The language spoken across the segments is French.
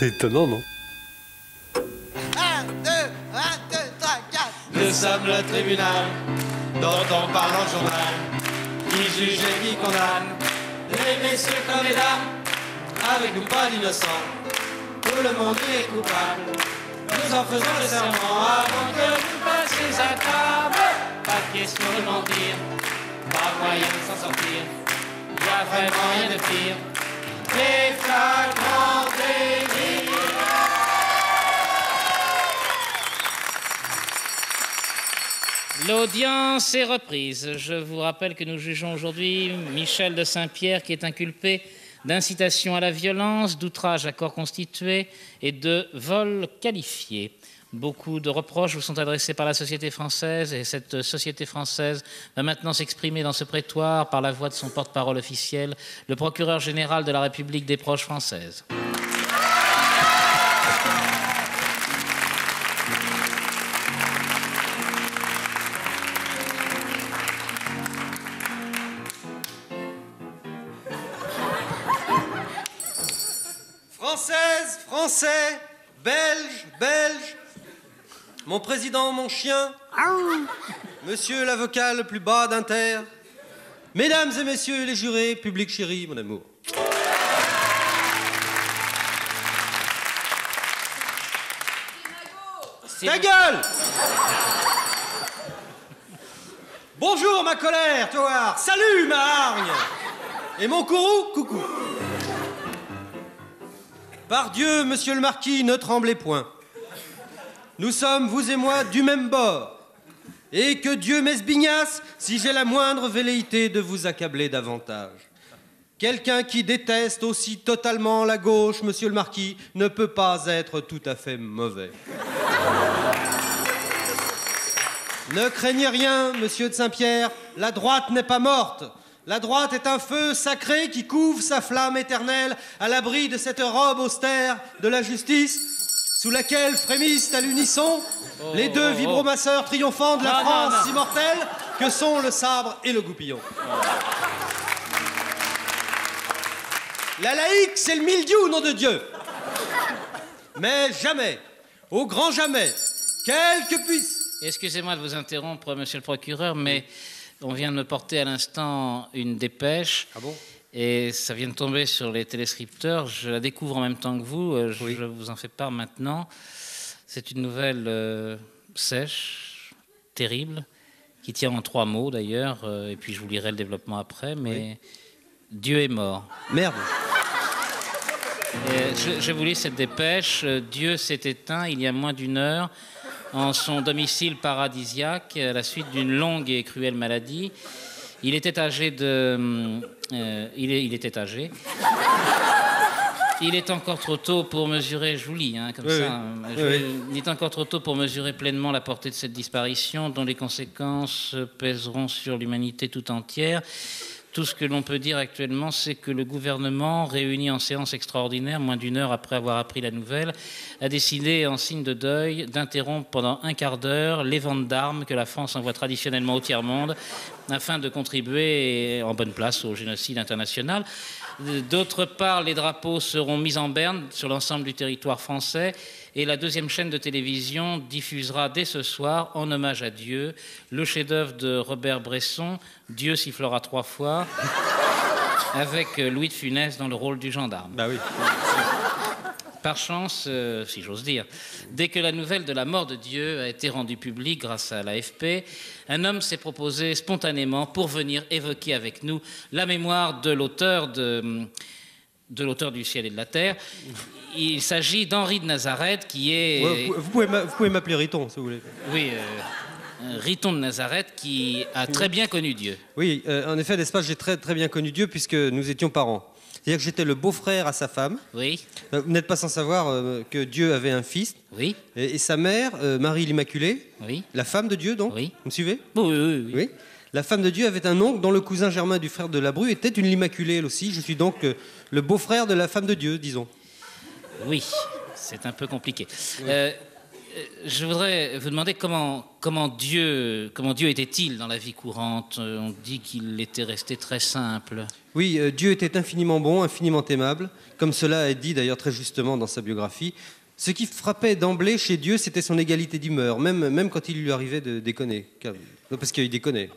C'est étonnant, non? 1, 2, 3, 4. Nous sommes le tribunal dont on parle en journal, qui juge et qui condamne, les messieurs comme les dames, avec ou pas d'innocents, tout le monde est coupable. Nous en faisons le serment avant que vous passiez à table. Pas de question de mentir, pas moyen de s'en sortir, y a vraiment rien de pire. Les flagrants délits. L'audience est reprise. Je vous rappelle que nous jugeons aujourd'hui Michel de Saint-Pierre qui est inculpé d'incitation à la violence, d'outrage à corps constitué et de vol qualifié. Beaucoup de reproches vous sont adressés par la société française et cette société française va maintenant s'exprimer dans ce prétoire par la voix de son porte-parole officiel, le procureur général de la République des Proches françaises. Françaises, Français, Belges, Belges, mon président, mon chien, monsieur l'avocat le plus bas d'Inter, mesdames et messieurs les jurés, public chéri, mon amour. Ta gueule! Bonjour ma colère, toi. Salut ma hargne. Et mon courroux, coucou. Par Dieu, monsieur le marquis, ne tremblez point. Nous sommes, vous et moi, du même bord. Et que Dieu m'esbignasse si j'ai la moindre velléité de vous accabler davantage. Quelqu'un qui déteste aussi totalement la gauche, monsieur le marquis, ne peut pas être tout à fait mauvais. Ne craignez rien, monsieur de Saint-Pierre, la droite n'est pas morte. La droite est un feu sacré qui couve sa flamme éternelle à l'abri de cette robe austère de la justice, sous laquelle frémissent à l'unisson les deux vibromasseurs triomphants de la France immortelle que sont le sabre et le goupillon. La laïque, c'est le mildiou, nom de Dieu. Mais jamais, au grand jamais, quel que puisse... Excusez-moi de vous interrompre, monsieur le procureur, mais on vient de me porter à l'instant une dépêche. Ah bon? Et ça vient de tomber sur les téléscripteurs. Je la découvre en même temps que vous. Je vous en fais part maintenant. C'est une nouvelle sèche, terrible, qui tient en 3 mots d'ailleurs. Et puis je vous lirai le développement après. Mais Dieu est mort. Merde. Je vous lis cette dépêche. Dieu s'est éteint il y a moins d'1 heure en son domicile paradisiaque à la suite d'une longue et cruelle maladie. Il était âgé de... il était âgé. Il est encore trop tôt pour mesurer... Je vous lis, hein, comme ça. Il est encore trop tôt pour mesurer pleinement la portée de cette disparition, dont les conséquences pèseront sur l'humanité tout entière. Tout ce que l'on peut dire actuellement, c'est que le gouvernement, réuni en séance extraordinaire, moins d'1 heure après avoir appris la nouvelle, a décidé, en signe de deuil, d'interrompre pendant 1/4 d'heure les ventes d'armes que la France envoie traditionnellement au tiers-monde, afin de contribuer en bonne place au génocide international. D'autre part, les drapeaux seront mis en berne sur l'ensemble du territoire français et la 2e chaîne de télévision diffusera dès ce soir, en hommage à Dieu, le chef-d'œuvre de Robert Bresson, Dieu sifflera 3 fois, avec Louis de Funès dans le rôle du gendarme. Bah oui. Par chance, si j'ose dire, dès que la nouvelle de la mort de Dieu a été rendue publique grâce à l'AFP, un homme s'est proposé spontanément pour venir évoquer avec nous la mémoire de l'auteur du ciel et de la terre. Il s'agit d'Henri de Nazareth, qui est... Vous pouvez m'appeler Riton, si vous voulez. Oui, Riton de Nazareth, qui a très bien connu Dieu. Oui, en effet, n'est-ce pas, j'ai très, très bien connu Dieu, puisque nous étions parents. C'est-à-dire que j'étais le beau-frère à sa femme. Oui. Vous n'êtes pas sans savoir que Dieu avait un fils. Oui. Et sa mère, Marie l'Immaculée, oui. La femme de Dieu, donc. Oui. Vous me suivez? Oui. La femme de Dieu avait un oncle dont le cousin germain du frère de la Bru était une l'Immaculée, elle aussi. Je suis donc le beau-frère de la femme de Dieu, disons. Oui, c'est un peu compliqué. Je voudrais vous demander comment Dieu était-il dans la vie courante. On dit qu'il était resté très simple. Oui, Dieu était infiniment bon, infiniment aimable, comme cela est dit d'ailleurs très justement dans sa biographie. Ce qui frappait d'emblée chez Dieu, c'était son égalité d'humeur, même quand il lui arrivait de déconner. Parce qu'il déconnait.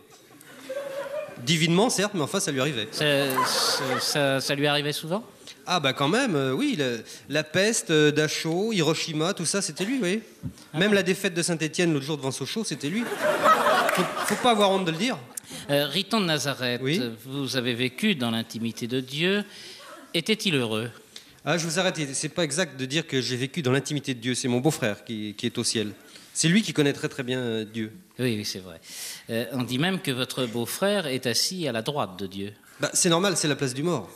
Divinement, certes, mais enfin, ça lui arrivait. Ça lui arrivait souvent? Ah bah quand même, oui, la peste, Dachau, Hiroshima, tout ça, c'était lui, oui. Même la défaite de Saint-Étienne l'autre jour devant Sochaux, c'était lui. Faut pas avoir honte de le dire. Riton de Nazareth, Oui. vous avez vécu dans l'intimité de Dieu. Était-il heureux? Ah, je vous arrête, c'est pas exact de dire que j'ai vécu dans l'intimité de Dieu, c'est mon beau-frère qui est au ciel. C'est lui qui connaît très très bien Dieu. Oui, c'est vrai. On dit même que votre beau-frère est assis à la droite de Dieu. Bah, c'est normal, c'est la place du mort.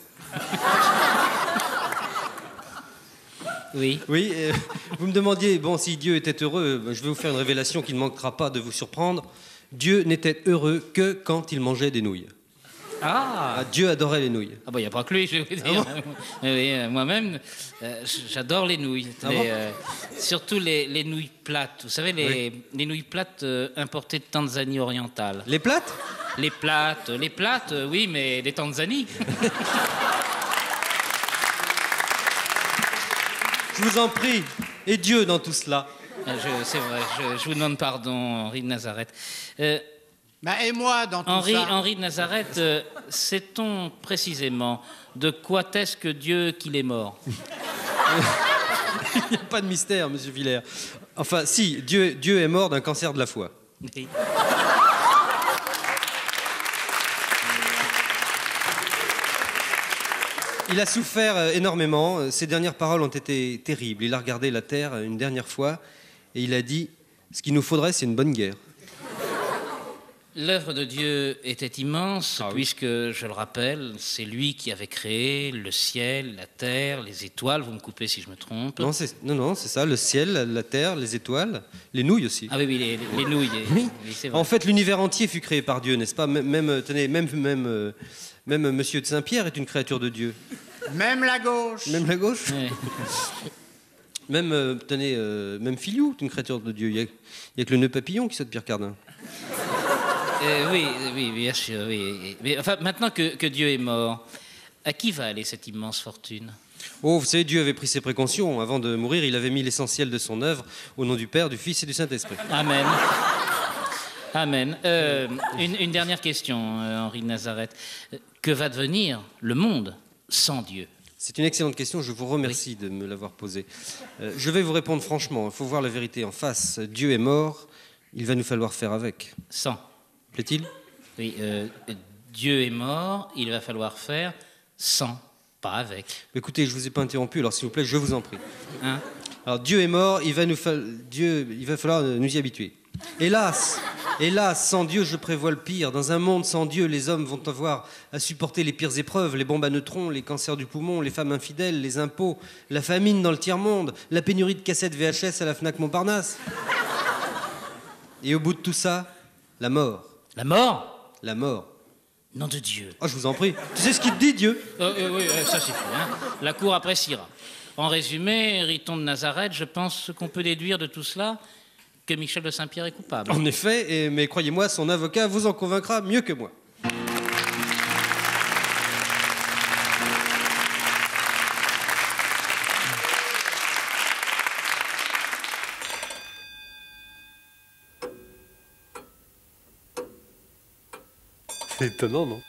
Oui. Oui, vous me demandiez, bon, si Dieu était heureux, je vais vous faire une révélation qui ne manquera pas de vous surprendre. Dieu n'était heureux que quand il mangeait des nouilles. Ah, Dieu adorait les nouilles. Ah bah, il n'y a pas que lui, je vais vous dire. Oui, moi-même, j'adore les nouilles. Surtout les nouilles plates. Vous savez, les nouilles plates importées de Tanzanie orientale. Les plates? Les plates, oui, mais des Tanzanie. Je vous en prie. Et Dieu dans tout cela? C'est vrai, je vous demande pardon, Henri de Nazareth. Bah, et moi, dans tout ça. Henri de Nazareth, sait-on précisément de quoi est-ce que Dieu qu'il est mort? Il n'y a pas de mystère, monsieur Villers. Enfin, si, Dieu est mort d'un cancer de la foie. Oui. Il a souffert énormément. Ses dernières paroles ont été terribles. Il a regardé la terre une dernière fois et il a dit « Ce qu'il nous faudrait, c'est une bonne guerre ». L'œuvre de Dieu était immense, Ah oui. puisque, je le rappelle, c'est lui qui avait créé le ciel, la terre, les étoiles. Vous me coupez si je me trompe. Non, c'est ça, le ciel, la terre, les étoiles, les nouilles aussi. Ah oui, les nouilles. Oui. Oui, c'est vrai. En fait, l'univers entier fut créé par Dieu, n'est-ce pas? Tenez, même Monsieur de Saint-Pierre est une créature de Dieu. Même la gauche. Même la gauche. Ouais. Même Filiou est une créature de Dieu. Il y a que le nœud papillon qui saute Pierre Cardin. Oui, bien sûr. Oui. Mais, enfin, maintenant que Dieu est mort, à qui va aller cette immense fortune? Oh, vous savez, Dieu avait pris ses précautions. Avant de mourir, il avait mis l'essentiel de son œuvre au nom du Père, du Fils et du Saint-Esprit. Amen. Amen. Une dernière question, Henri de Nazareth. Que va devenir le monde sans Dieu? C'est une excellente question, je vous remercie de me l'avoir posée. Je vais vous répondre franchement, il faut voir la vérité en face. Dieu est mort, il va nous falloir faire avec. Sans. Plaît-il? Oui, Dieu est mort, il va falloir faire sans, pas avec. Écoutez, je ne vous ai pas interrompu, alors s'il vous plaît, je vous en prie. Hein? Alors Dieu est mort, il va falloir nous y habituer. Hélas, sans Dieu, je prévois le pire. Dans un monde sans Dieu, les hommes vont avoir à supporter les pires épreuves, les bombes à neutrons, les cancers du poumon, les femmes infidèles, les impôts, la famine dans le tiers-monde, la pénurie de cassettes VHS à la Fnac Montparnasse. Et au bout de tout ça, la mort. La mort? La mort. Nom de Dieu. Oh, je vous en prie. Tu sais ce qu'il te dit, Dieu? Oui, ça suffit. Hein. La cour appréciera. En résumé, Riton de Nazareth, je pense qu'on peut déduire de tout cela que Michel de Saint-Pierre est coupable. En effet, mais croyez-moi, son avocat vous en convaincra mieux que moi. C'est étonnant, non?